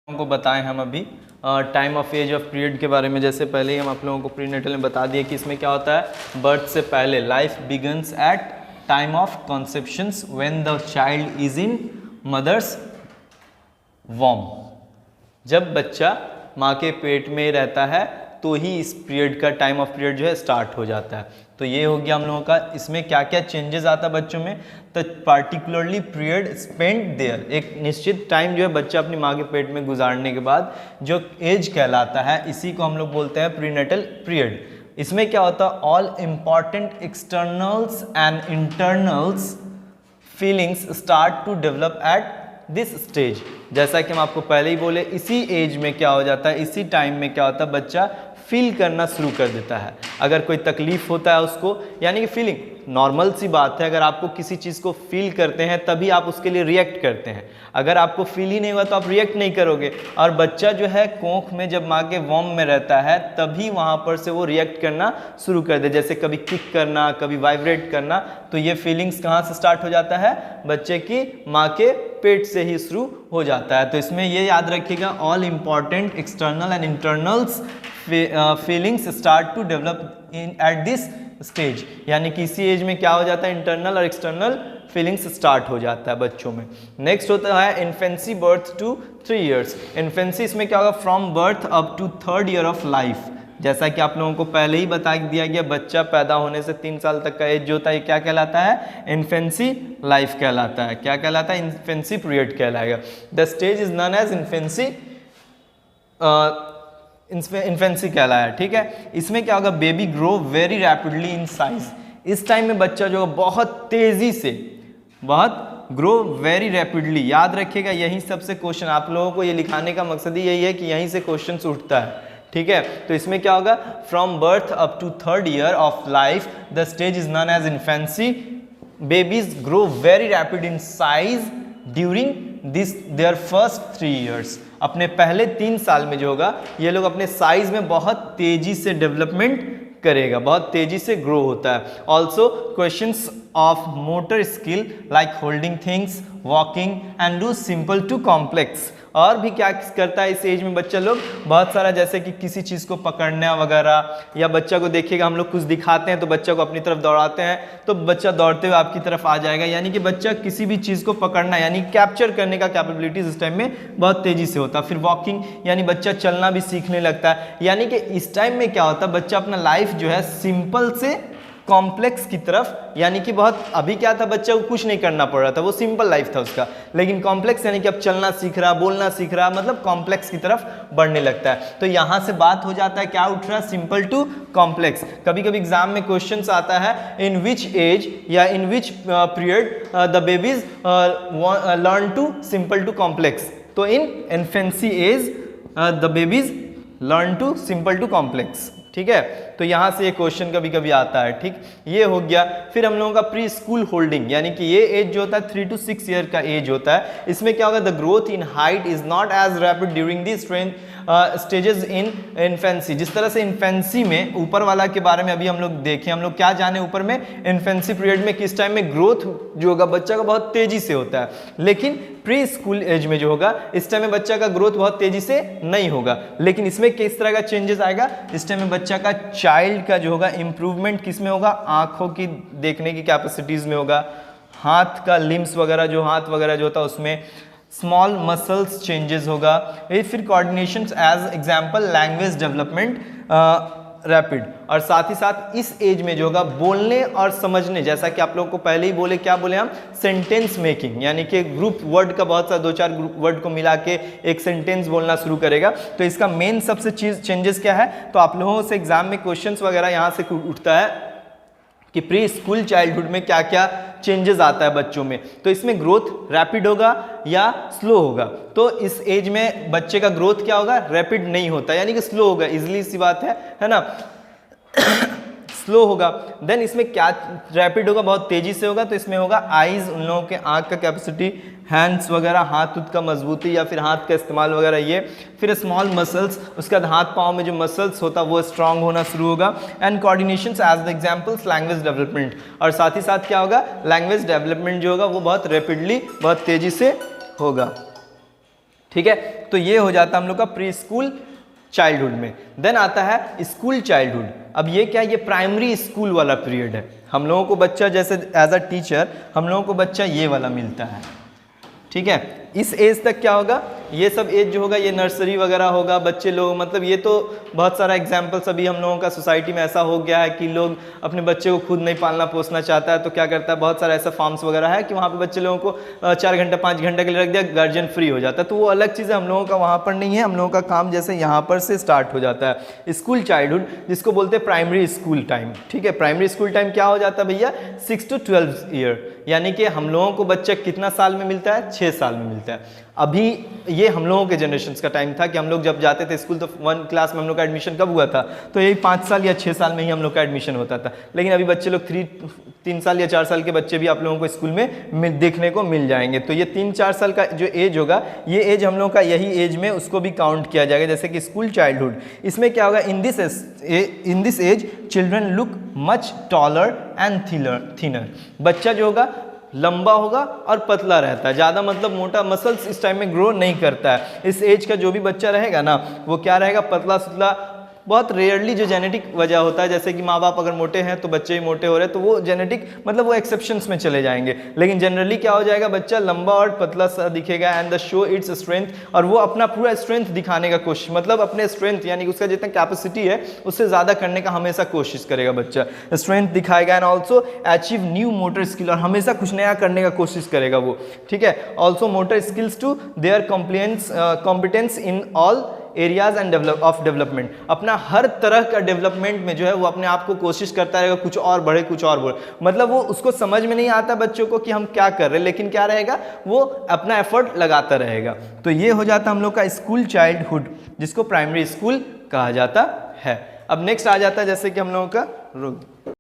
को बताएं हम अभी time of age of period के बारे में। जैसे पहले ही हम आप लोगों को प्रीनेटल में बता दिए कि इसमें क्या होता है, बर्थ से पहले life begins at time of conceptions when the child is in mother's womb. जब बच्चा माँ के पेट में रहता है तो ही इस पीरियड का टाइम ऑफ पीरियड जो है स्टार्ट हो जाता है। तो ये हो गया हम लोगों का, इसमें क्या क्या चेंजेस आता है बच्चों में। तो पार्टिकुलरली पीरियड स्पेंड देयर, एक निश्चित टाइम जो है बच्चा अपनी माँ के पेट में गुजारने के बाद जो एज कहलाता है, इसी को हम लोग बोलते हैं प्रीनेटल पीरियड। इसमें क्या होता है, all important externals and internals feelings start to develop at this stage. जैसा कि हम आपको पहले ही बोले, इसी एज में क्या हो जाता है, इसी टाइम में क्या होता है, बच्चा फील करना शुरू कर देता है। अगर कोई तकलीफ होता है उसको, यानी कि फीलिंग नॉर्मल सी बात है, अगर आपको किसी चीज़ को फील करते हैं तभी आप उसके लिए रिएक्ट करते हैं। अगर आपको फील ही नहीं हुआ तो आप रिएक्ट नहीं करोगे। और बच्चा जो है कोख में जब माँ के वॉम में रहता है तभी वहाँ पर से वो रिएक्ट करना शुरू कर दे, जैसे कभी किक करना, कभी वाइब्रेट करना। तो ये फीलिंग्स कहाँ से स्टार्ट हो जाता है, बच्चे की माँ के पेट से ही शुरू हो जाता है। तो इसमें ये याद रखिएगा, all important external and internals feelings start to develop in at this stage. यानी कि इसी एज में क्या हो जाता है, इंटरनल और एक्सटर्नल फीलिंग्स स्टार्ट हो जाता है बच्चों में। नेक्स्ट होता है infancy, birth to 3 years। Infancy इसमें क्या होगा, from birth up to 3rd year of life. जैसा कि आप लोगों को पहले ही बता दिया गया, बच्चा पैदा होने से 3 साल तक का एज जो होता है क्या कहलाता है, इन्फेंसी लाइफ कहलाता है। क्या कहलाता है, इन्फेंसी पीरियड कहलाएगा। The stage is known as infancy, infancy कहलाया, ठीक है। इसमें क्या होगा, baby grow very rapidly in size. इस टाइम में बच्चा जो बहुत तेजी से, बहुत ग्रो वेरी रैपिडली, याद रखिएगा यही सबसे क्वेश्चन आप लोगों को ये लिखाने का मकसद ही यही है कि यहीं से क्वेश्चन उठता है, ठीक है। तो इसमें क्या होगा, from birth up to 3rd year of life the stage is known as infancy. Babies grow very rapid in size during this there first 3 years। अपने पहले 3 साल में जो होगा ये लोग अपने साइज में बहुत तेजी से डेवलपमेंट करेगा, बहुत तेजी से ग्रो होता है। Also questions of motor skill like holding things, walking and do simple to complex. और भी क्या करता है इस एज में बच्चा लोग, बहुत सारा, जैसे कि किसी चीज़ को पकड़ना वगैरह, या बच्चा को देखिएगा हम लोग कुछ दिखाते हैं तो बच्चा को अपनी तरफ दौड़ाते हैं तो बच्चा दौड़ते हुए आपकी तरफ आ जाएगा। यानी कि बच्चा किसी भी चीज़ को पकड़ना यानी कैप्चर करने का कैपेबिलिटीज इस टाइम में बहुत तेज़ी से होता है। फिर वॉकिंग यानी बच्चा चलना भी सीखने लगता है। यानी कि इस टाइम में क्या होता है, बच्चा अपना लाइफ जो है सिंपल से कॉम्प्लेक्स की तरफ, यानी कि बहुत, अभी क्या था, बच्चा को कुछ नहीं करना पड़ रहा था, वो सिंपल लाइफ था उसका, लेकिन कॉम्प्लेक्स यानी कि अब चलना सीख रहा, बोलना सीख रहा, मतलब कॉम्प्लेक्स की तरफ बढ़ने लगता है। तो यहाँ से बात हो जाता है, क्या उठ रहा है, सिंपल टू कॉम्प्लेक्स। कभी कभी एग्जाम में क्वेश्चंस आता है, इन विच एज या in which period the babies learn to simple to complex. तो in infancy age the babies learn to simple to complex, ठीक है। तो यहाँ से ये क्वेश्चन कभी कभी आता है, ठीक, ये हो गया। फिर हम लोगों का प्री स्कूल होल्डिंग, यानी कि ये एज जो होता है 3 to 6 year का एज होता है। इसमें क्या होगा, the growth in height is not as rapid during the stages in infancy. जिस तरह से इन्फेंसी में ऊपर वाला के बारे में अभी हम लोग देखें, हम लोग क्या जाने ऊपर में, इन्फेंसी पीरियड में किस टाइम में ग्रोथ जो होगा बच्चा का बहुत तेजी से होता है, लेकिन प्री स्कूल एज में जो होगा इस टाइम में बच्चा का ग्रोथ बहुत तेजी से नहीं होगा। लेकिन इसमें किस तरह का चेंजेस आएगा, इस टाइम में बच्चा का, चाइल्ड का जो होगा इम्प्रूवमेंट किस में होगा, आंखों की देखने की कैपेसिटीज में होगा, हाथ का लिम्स वगैरह जो हाथ वगैरह जो होता है उसमें, स्मॉल मसल्स चेंजेस होगा। फिर coordination as example language development rapid. और साथ ही साथ इस एज में जो होगा बोलने और समझने, जैसा कि आप लोगों को पहले ही बोले, क्या बोले हम, सेंटेंस मेकिंग, यानी कि ग्रुप वर्ड का बहुत सा 2-4 ग्रुप वर्ड को मिला के एक सेंटेंस बोलना शुरू करेगा। तो इसका मेन सबसे चीज चेंजेस क्या है, तो आप लोगों से एग्जाम में क्वेश्चंस वगैरह यहाँ से उठता है कि प्री स्कूल चाइल्डहुड में क्या क्या चेंजेस आता है बच्चों में। तो इसमें ग्रोथ रैपिड होगा या स्लो होगा। तो इस एज में बच्चे का ग्रोथ क्या होगा, रैपिड नहीं होता, यानी कि स्लो होगा, इजीली सी बात है ना स्लो होगा। देन इसमें क्या रैपिड होगा, बहुत तेजी से होगा। तो इसमें होगा आईज, उन लोगों के आंख का कैपेसिटी, हैंड्स वगैरह, हाथ उत का मजबूती या फिर हाथ का इस्तेमाल वगैरह ये। फिर स्मॉल मसल्स, उसके बाद हाथ पाँव में जो मसल्स होता है वो स्ट्रांग होना शुरू होगा। And coordination as the examples language development. और साथ ही साथ क्या होगा, लैंग्वेज डेवलपमेंट जो होगा वो बहुत रैपिडली, बहुत तेजी से होगा, ठीक है, तो ये हो जाता है हम लोग का प्री स्कूल चाइल्डहुड में। देन आता है स्कूल चाइल्डहुड। अब ये क्या, ये प्राइमरी स्कूल वाला पीरियड है। हम लोगों को बच्चा जैसे एज अ टीचर हम लोगों को बच्चा ये वाला मिलता है, ठीक है। इस एज तक क्या होगा, ये सब एज जो होगा ये नर्सरी वगैरह होगा, बच्चे लोग मतलब ये तो बहुत सारा एग्जाम्पल्स अभी हम लोगों का सोसाइटी में ऐसा हो गया है कि लोग अपने बच्चे को खुद नहीं पालना पोसना चाहता है, तो क्या करता है, बहुत सारा ऐसा फार्म्स वगैरह है कि वहाँ पे बच्चे लोगों को 4 घंटे 5 घंटे के लिए रख दिया, गार्जियन फ्री हो जाता है। तो वो अलग चीज़ है, हम लोगों का वहाँ पर नहीं है। हम लोगों का काम जैसे यहाँ पर से स्टार्ट हो जाता है स्कूल चाइल्डहुड, जिसको बोलते हैं प्राइमरी स्कूल टाइम, ठीक है। प्राइमरी स्कूल टाइम क्या हो जाता है भैया, 6 to 12 ईयर, यानी कि हम लोगों को बच्चा कितना साल में मिलता है, 6 साल में मिलता है। अभी ये हम लोगों के जनरेशन का टाइम था कि हम लोग जब जाते थे स्कूल तो 1 क्लास में हम लोग का एडमिशन कब हुआ था, तो यही 5 साल या 6 साल में ही हम लोग का एडमिशन होता था। लेकिन अभी बच्चे लोग 3 साल या 4 साल के बच्चे भी आप लोगों को स्कूल में देखने को मिल जाएंगे। तो ये 3-4 साल का जो एज होगा, ये एज हम लोगों का यही एज में उसको भी काउंट किया जाएगा, जैसे कि स्कूल चाइल्डहुड। इसमें क्या होगा, in this age children look much taller and thinner. बच्चा जो होगा लंबा होगा और पतला रहता है, ज़्यादा मतलब मोटा मसल्स इस टाइम में ग्रो नहीं करता है। इस एज का जो भी बच्चा रहेगा ना, वो क्या रहेगा, पतला सुतला। बहुत रेयरली जो जेनेटिक वजह होता है, जैसे कि माँ बाप अगर मोटे हैं तो बच्चे भी मोटे हो रहे हैं, तो वो जेनेटिक मतलब वो एक्सेप्शंस में चले जाएंगे। लेकिन जनरली क्या हो जाएगा, बच्चा लंबा और पतला सा दिखेगा and the show its strength, और वो अपना पूरा स्ट्रेंथ दिखाने का कोशिश, मतलब अपने स्ट्रेंथ यानी कि उसका जितना कैपेसिटी है उससे ज़्यादा करने का हमेशा कोशिश करेगा बच्चा, स्ट्रेंथ दिखाएगा। And also achieve new motor skill, और हमेशा कुछ नया करने का कोशिश करेगा वो, ठीक है। Also motor skills to their competence in all areas and of development, अपना हर तरह का डेवलपमेंट में जो है वो अपने आप को कोशिश करता रहेगा, कुछ और बढ़े कुछ और बढ़े। मतलब वो उसको समझ में नहीं आता बच्चों को कि हम क्या कर रहे हैं, लेकिन क्या रहेगा, वो अपना एफर्ट लगाता रहेगा। तो ये हो जाता हम लोग का स्कूल चाइल्डहुड, जिसको प्राइमरी स्कूल कहा जाता है। अब नेक्स्ट आ जाता है जैसे कि हम लोगों का